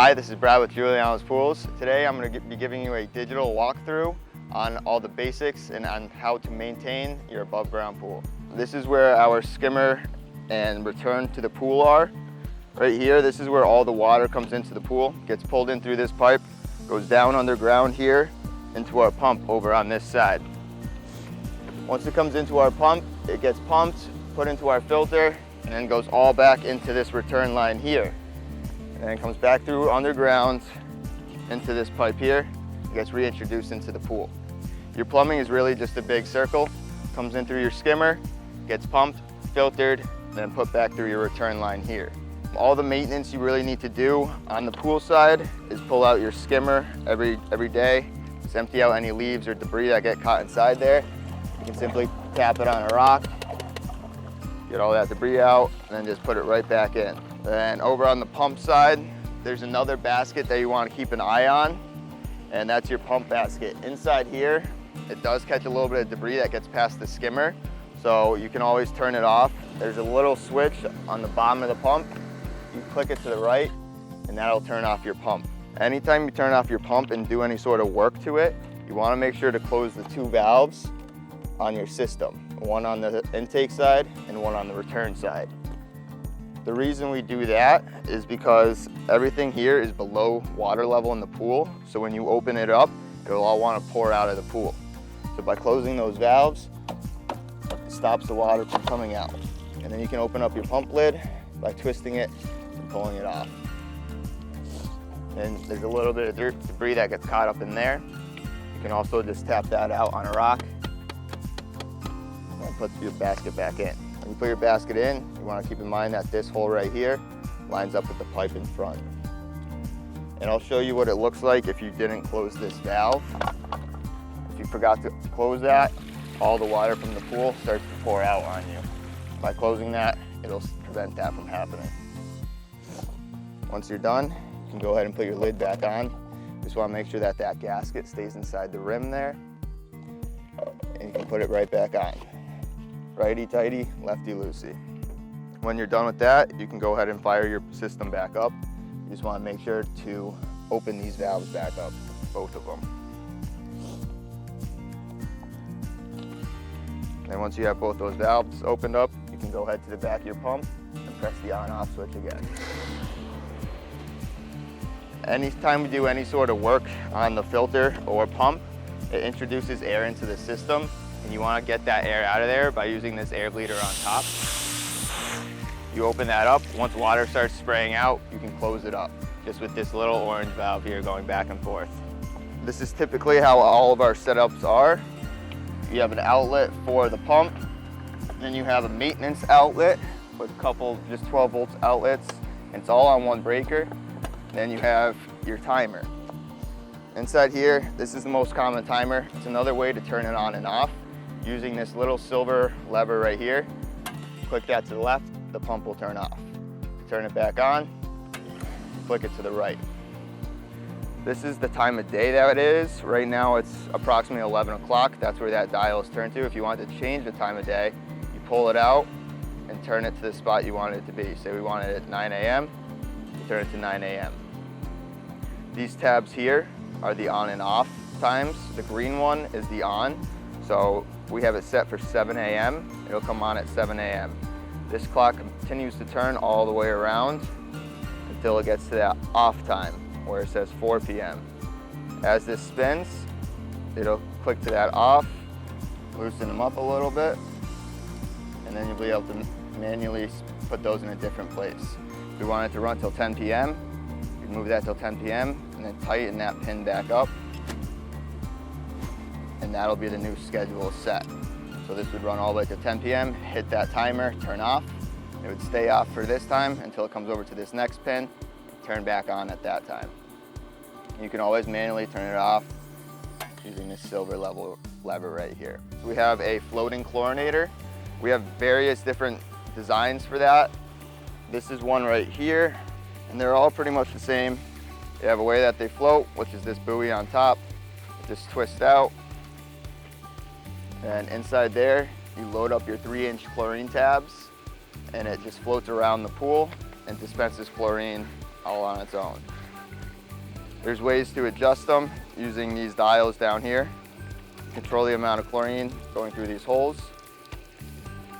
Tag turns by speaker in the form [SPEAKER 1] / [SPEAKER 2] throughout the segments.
[SPEAKER 1] Hi, this is Brad with Juliano's Pools. Today I'm going to be giving you a digital walkthrough on all the basics and on how to maintain your above ground pool. This is where our skimmer and return to the pool are. Right here, this is where all the water comes into the pool, gets pulled in through this pipe, goes down underground here into our pump over on this side. Once it comes into our pump, it gets pumped, put into our filter, and then goes all back into this return line here. And then it comes back through underground into this pipe here, and gets reintroduced into the pool. Your plumbing is really just a big circle, comes in through your skimmer, gets pumped, filtered, and then put back through your return line here. All the maintenance you really need to do on the pool side is pull out your skimmer every day, just empty out any leaves or debris that get caught inside there. You can simply tap it on a rock, get all that debris out, and then just put it right back in. Then over on the pump side, there's another basket that you want to keep an eye on, and that's your pump basket. Inside here, it does catch a little bit of debris that gets past the skimmer, so you can always turn it off. There's a little switch on the bottom of the pump. You click it to the right, and that'll turn off your pump. Anytime you turn off your pump and do any sort of work to it, you want to make sure to close the two valves on your system, one on the intake side and one on the return side. The reason we do that is because everything here is below water level in the pool, so when you open it up, it'll all want to pour out of the pool. So by closing those valves, it stops the water from coming out. And then you can open up your pump lid by twisting it and pulling it off. And there's a little bit of debris that gets caught up in there. You can also just tap that out on a rock and put your basket back in. When you put your basket in, you want to keep in mind that this hole right here lines up with the pipe in front. And I'll show you what it looks like if you didn't close this valve. If you forgot to close that, all the water from the pool starts to pour out on you. By closing that, it'll prevent that from happening. Once you're done, you can go ahead and put your lid back on. Just want to make sure that that gasket stays inside the rim there. And you can put it right back on. Righty-tighty, lefty-loosey. When you're done with that, you can go ahead and fire your system back up. You just want to make sure to open these valves back up, both of them. And once you have both those valves opened up, you can go ahead to the back of your pump and press the on-off switch again. Anytime we do any sort of work on the filter or pump, it introduces air into the system, and you want to get that air out of there by using this air bleeder on top. You open that up, once water starts spraying out, you can close it up, just with this little orange valve here going back and forth. This is typically how all of our setups are. You have an outlet for the pump, then you have a maintenance outlet with a couple just 12 volts outlets, and it's all on one breaker. Then you have your timer. Inside here, this is the most common timer. It's another way to turn it on and off using this little silver lever right here. Click that to the left, the pump will turn off. Turn it back on, click it to the right. This is the time of day that it is. Right now it's approximately 11 o'clock. That's where that dial is turned to. If you want to change the time of day, you pull it out and turn it to the spot you want it to be. Say we want it at 9 a.m., you turn it to 9 a.m. These tabs here are the on and off times. The green one is the on. So we have it set for 7 a.m. It'll come on at 7 a.m. This clock continues to turn all the way around until it gets to that off time where it says 4 p.m. As this spins, it'll click to that off, loosen them up a little bit, and then you'll be able to manually put those in a different place. If you want it to run till 10 p.m., you move that till 10 p.m. and then tighten that pin back up, and that'll be the new schedule set. So this would run all the way to 10 p.m., hit that timer, turn off. It would stay off for this time until it comes over to this next pin, turn back on at that time. You can always manually turn it off using this silver lever right here. So we have a floating chlorinator. We have various different designs for that. This is one right here, and they're all pretty much the same. They have a way that they float, which is this buoy on top. It just twists out. And inside there, you load up your 3-inch chlorine tabs, and it just floats around the pool and dispenses chlorine all on its own. There's ways to adjust them using these dials down here. Control the amount of chlorine going through these holes.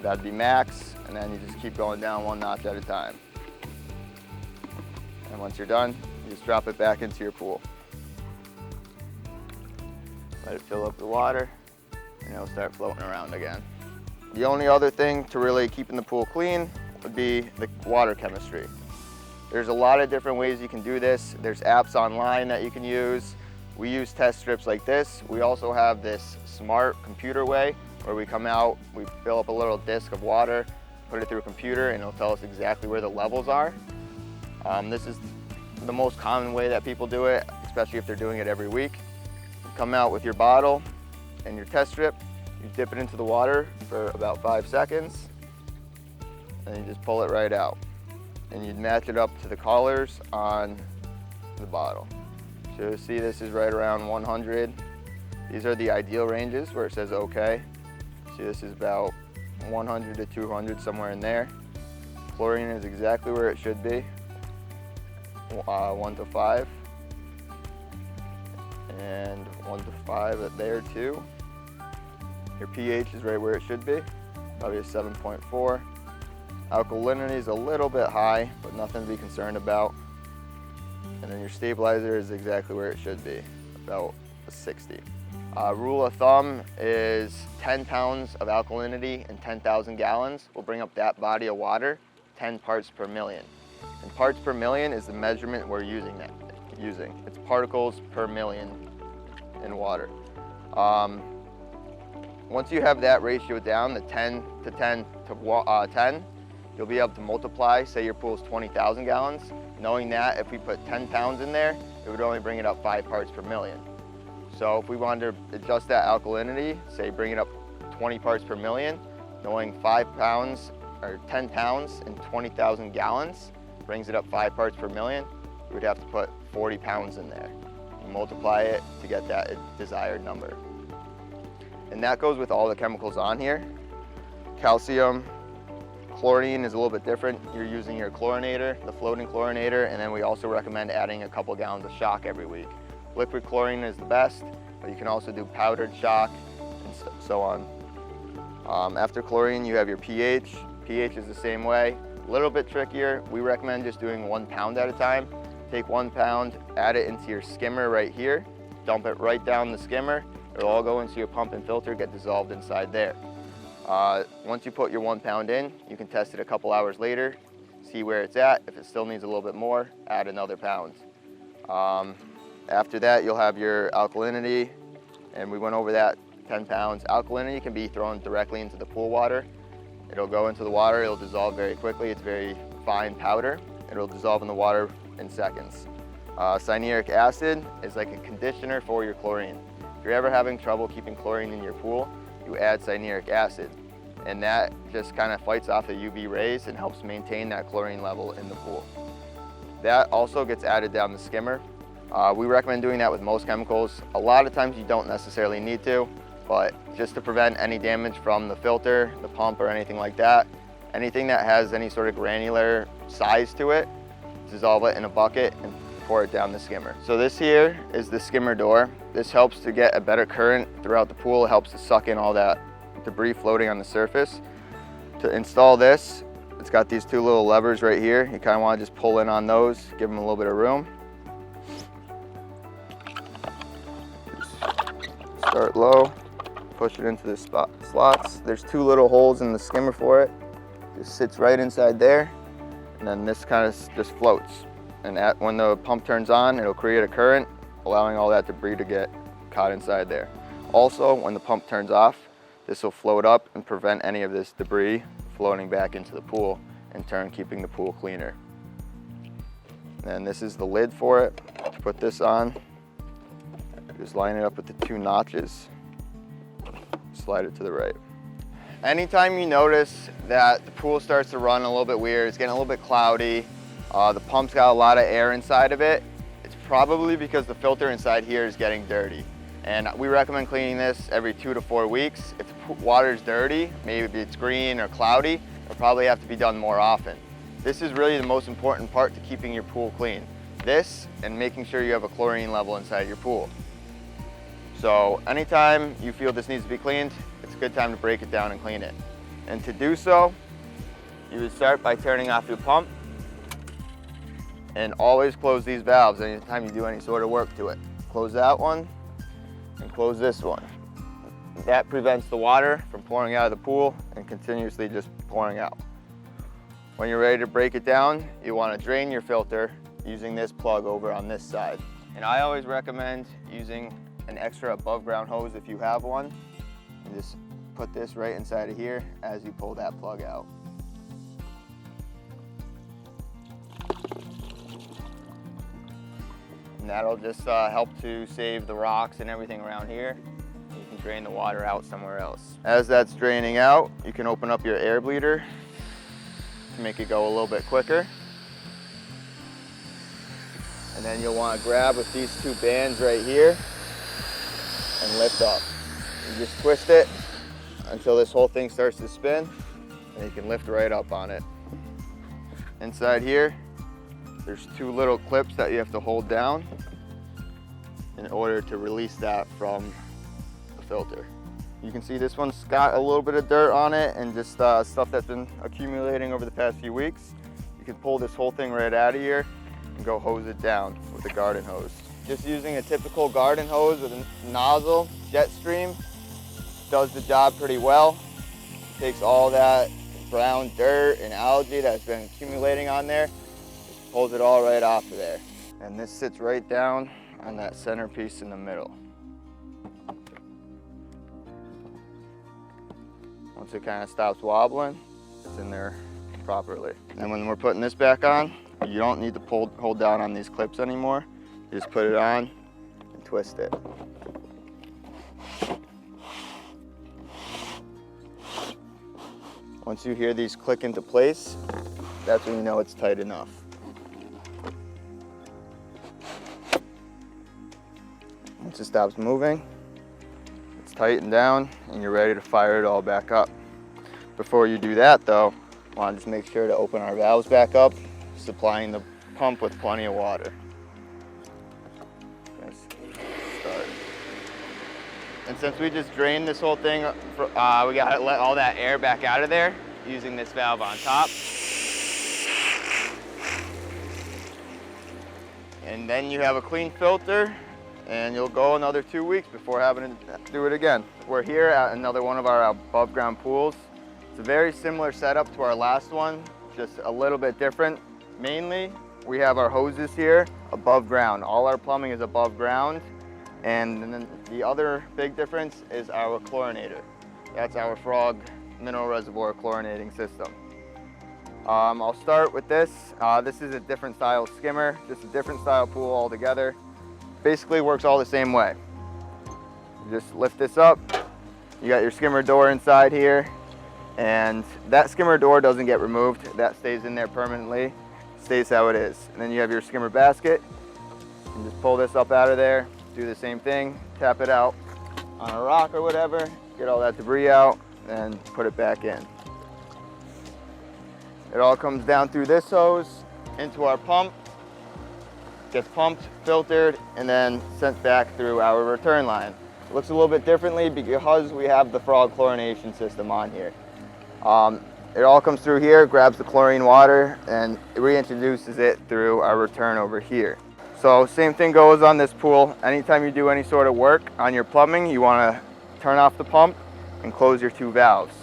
[SPEAKER 1] That'd be max, and then you just keep going down one notch at a time. And once you're done, you just drop it back into your pool. Let it fill up with water, and it'll start floating around again. The only other thing to really keeping the pool clean would be the water chemistry. There's a lot of different ways you can do this. There's apps online that you can use. We use test strips like this. We also have this smart computer way where we come out, we fill up a little disc of water, put it through a computer, and it'll tell us exactly where the levels are. This is the most common way that people do it, especially if they're doing it every week. You come out with your bottle and your test strip, you dip it into the water for about 5 seconds, and you just pull it right out. And you'd match it up to the colors on the bottle. So you'll see this is right around 100. These are the ideal ranges where it says okay. See, this is about 100 to 200, somewhere in there. Chlorine is exactly where it should be, 1 to 5. And 1 to 5 there too. Your pH is right where it should be, probably a 7.4. Alkalinity is a little bit high, but nothing to be concerned about. And then your stabilizer is exactly where it should be, about a 60. Rule of thumb is 10 pounds of alkalinity in 10,000 gallons will bring up that body of water 10 parts per million. And parts per million is the measurement we're using. It's particles per million in water. Once you have that ratio down, the 10 to 10 to 10, you'll be able to multiply, say your pool is 20,000 gallons, knowing that if we put 10 pounds in there, it would only bring it up 5 parts per million. So if we wanted to adjust that alkalinity, say bring it up 20 parts per million, knowing 5 pounds or 10 pounds in 20,000 gallons brings it up 5 parts per million, we would have to put 40 pounds in there and multiply it to get that desired number. And that goes with all the chemicals on here. Calcium, chlorine is a little bit different. You're using your chlorinator, the floating chlorinator, and then we also recommend adding a couple gallons of shock every week. Liquid chlorine is the best, but you can also do powdered shock and so on. After chlorine, you have your pH. pH is the same way, a little bit trickier. We recommend just doing 1 pound at a time. Take 1 pound, add it into your skimmer right here, dump it right down the skimmer. It'll all go into your pump and filter, get dissolved inside there. Once you put your 1 pound in, you can test it a couple hours later, see where it's at. If it still needs a little bit more, add another pound. After that, you'll have your alkalinity, and we went over that 10 pounds. Alkalinity can be thrown directly into the pool water. It'll go into the water, it'll dissolve very quickly. It's very fine powder. It'll dissolve in the water in seconds. Cyanuric acid is like a conditioner for your chlorine. If you're ever having trouble keeping chlorine in your pool, you add cyanuric acid, and that just kind of fights off the UV rays and helps maintain that chlorine level in the pool. That also gets added down the skimmer. We recommend doing that with most chemicals. A lot of times you don't necessarily need to, but just to prevent any damage from the filter, the pump, or anything like that, anything that has any sort of granular size to it, dissolve it in a bucket and pour it down the skimmer. So this here is the skimmer door. This helps to get a better current throughout the pool. It helps to suck in all that debris floating on the surface. To install this, it's got these 2 little levers right here. You kind of want to just pull in on those, give them a little bit of room. Start low, push it into the slots. There's 2 little holes in the skimmer for it. Just sits right inside there, and then this kind of just floats. And when the pump turns on, it'll create a current, allowing all that debris to get caught inside there. Also, when the pump turns off, this will float up and prevent any of this debris floating back into the pool, in turn keeping the pool cleaner. And this is the lid for it. To put this on, just line it up with the 2 notches, slide it to the right. Anytime you notice that the pool starts to run a little bit weird, it's getting a little bit cloudy, the pump's got a lot of air inside of it, it's probably because the filter inside here is getting dirty. And we recommend cleaning this every 2 to 4 weeks. If the water is dirty, maybe it's green or cloudy, it'll probably have to be done more often. This is really the most important part to keeping your pool clean. this and making sure you have a chlorine level inside your pool. So anytime you feel this needs to be cleaned, it's a good time to break it down and clean it. And to do so, you would start by turning off your pump and always close these valves anytime you do any sort of work to it. Close that one and close this one. That prevents the water from pouring out of the pool and continuously just pouring out. When you're ready to break it down, you want to drain your filter using this plug over on this side. And I always recommend using an extra above ground hose if you have one. And just put this right inside of here as you pull that plug out. And that'll just help to save the rocks and everything around here. You can drain the water out somewhere else. As that's draining out, you can open up your air bleeder to make it go a little bit quicker. And then you'll want to grab with these two bands right here and lift up. You just twist it until this whole thing starts to spin, and you can lift right up on it. Inside here, there's two little clips that you have to hold down in order to release that from the filter. You can see this one's got a little bit of dirt on it and just stuff that's been accumulating over the past few weeks. You can pull this whole thing right out of here and go hose it down with a garden hose. Just using a typical garden hose with a nozzle, jet stream, does the job pretty well. Takes all that brown dirt and algae that's been accumulating on there, just pulls it all right off of there. And this sits right down on that center piece in the middle. Once it kind of stops wobbling, it's in there properly. And when we're putting this back on, you don't need to hold down on these clips anymore. You just put it on and twist it. Once you hear these click into place, that's when you know it's tight enough. Once it stops moving, it's tightened down and you're ready to fire it all back up. Before you do that though, I want to just make sure to open our valves back up, supplying the pump with plenty of water. Start. And since we just drained this whole thing, we got to let all that air back out of there using this valve on top. And then you have a clean filter and you'll go another 2 weeks before having to do it again. We're here at another one of our above ground pools. It's a very similar setup to our last one, just a little bit different. Mainly, we have our hoses here above ground. All our plumbing is above ground. And then the other big difference is our chlorinator. That's our frog mineral reservoir chlorinating system. I'll start with this. This is a different style skimmer, just a different style pool altogether. Basically works all the same way. You just lift this up. You got your skimmer door inside here. And that skimmer door doesn't get removed. That stays in there permanently. Stays how it is. And then you have your skimmer basket. And just pull this up out of there. Do the same thing. Tap it out on a rock or whatever. Get all that debris out and put it back in. It all comes down through this hose into our pump. Gets pumped, filtered, and then sent back through our return line. It looks a little bit differently because we have the frog chlorination system on here. It all comes through here, grabs the chlorine water, and it reintroduces it through our return over here. So same thing goes on this pool. Anytime you do any sort of work on your plumbing, you want to turn off the pump and close your two valves.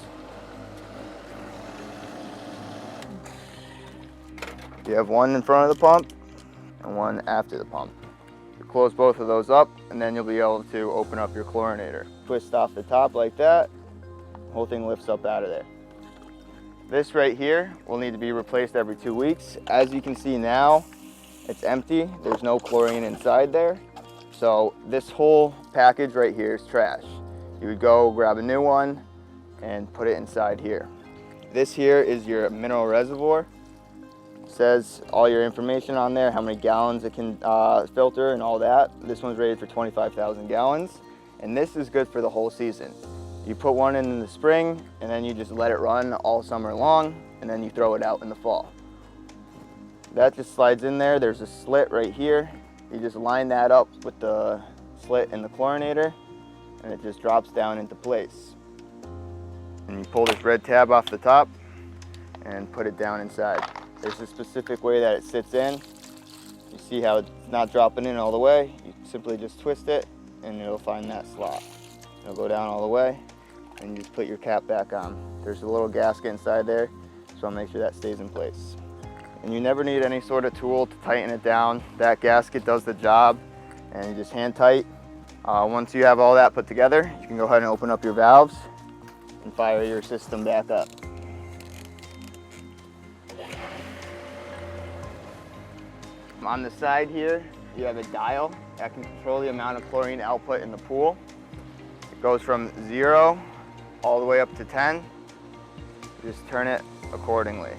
[SPEAKER 1] You have one in front of the pump and one after the pump. You close both of those up and then you'll be able to open up your chlorinator. Twist off the top like that, the whole thing lifts up out of there. This right here will need to be replaced every 2 weeks. As you can see now, it's empty. There's no chlorine inside there. So this whole package right here is trash. You would go grab a new one and put it inside here. This here is your mineral reservoir. It says all your information on there, how many gallons it can filter and all that. This one's rated for 25,000 gallons. And this is good for the whole season. You put one in the spring and then you just let it run all summer long and then you throw it out in the fall. That just slides in there. There's a slit right here. You just line that up with the slit in the chlorinator, and it just drops down into place. And you pull this red tab off the top and put it down inside. There's a specific way that it sits in. You see how it's not dropping in all the way? You simply just twist it and it'll find that slot. It'll go down all the way and you just put your cap back on. There's a little gasket inside there, so I'll make sure that stays in place. And you never need any sort of tool to tighten it down. That gasket does the job, and you just hand tight. Once you have all that put together, you can go ahead and open up your valves and fire your system back up. On the side here, you have a dial that can control the amount of chlorine output in the pool. It goes from 0 all the way up to 10. You just turn it accordingly.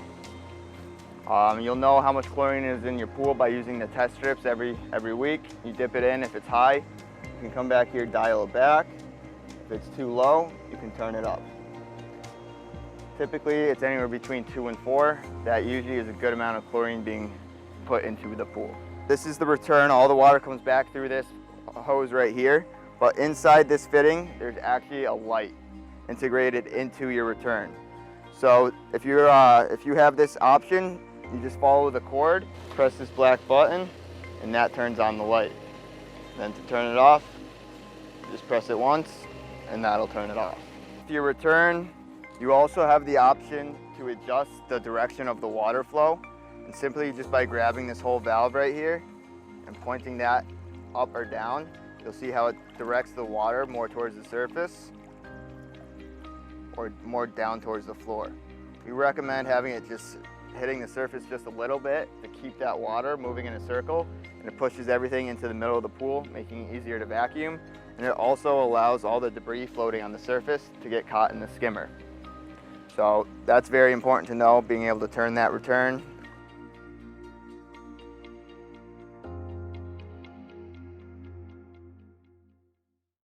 [SPEAKER 1] You'll know how much chlorine is in your pool by using the test strips every week. You dip it in. If it's high, you can come back here, dial it back. If it's too low, you can turn it up. Typically, it's anywhere between 2 and 4. That usually is a good amount of chlorine being put into the pool. This is the return. All the water comes back through this hose right here, but inside this fitting, there's actually a light integrated into your return. So if you have this option, you just follow the cord, press this black button, and that turns on the light. Then to turn it off, just press it once, and that'll turn it off. With your return, you also have the option to adjust the direction of the water flow. And simply just by grabbing this whole valve right here and pointing that up or down, you'll see how it directs the water more towards the surface or more down towards the floor. We recommend having it just hitting the surface just a little bit to keep that water moving in a circle, and it pushes everything into the middle of the pool, making it easier to vacuum. And it also allows all the debris floating on the surface to get caught in the skimmer. So that's very important to know, being able to turn that return